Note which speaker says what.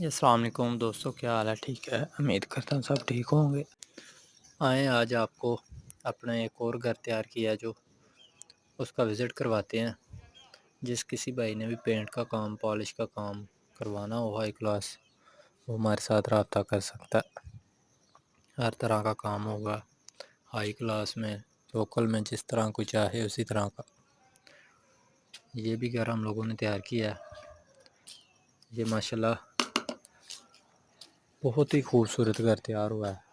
Speaker 1: अस्सलाम वालेकुम दोस्तों, क्या हाल है? ठीक है, उम्मीद करता हूँ सब ठीक होंगे। आए आज आपको अपना एक और घर तैयार किया जो उसका विज़िट करवाते हैं। जिस किसी भाई ने भी पेंट का काम, पॉलिश का काम करवाना हो हाई क्लास, वो हमारे साथ रब्ता कर सकता है। हर तरह का काम होगा, हाई क्लास में, लोकल में, जिस तरह कोई चाहे उसी तरह का। ये भी घर हम लोगों ने तैयार किया है। ये माशाल्लाह बहुत ही खूबसूरत घर तैयार हुआ है।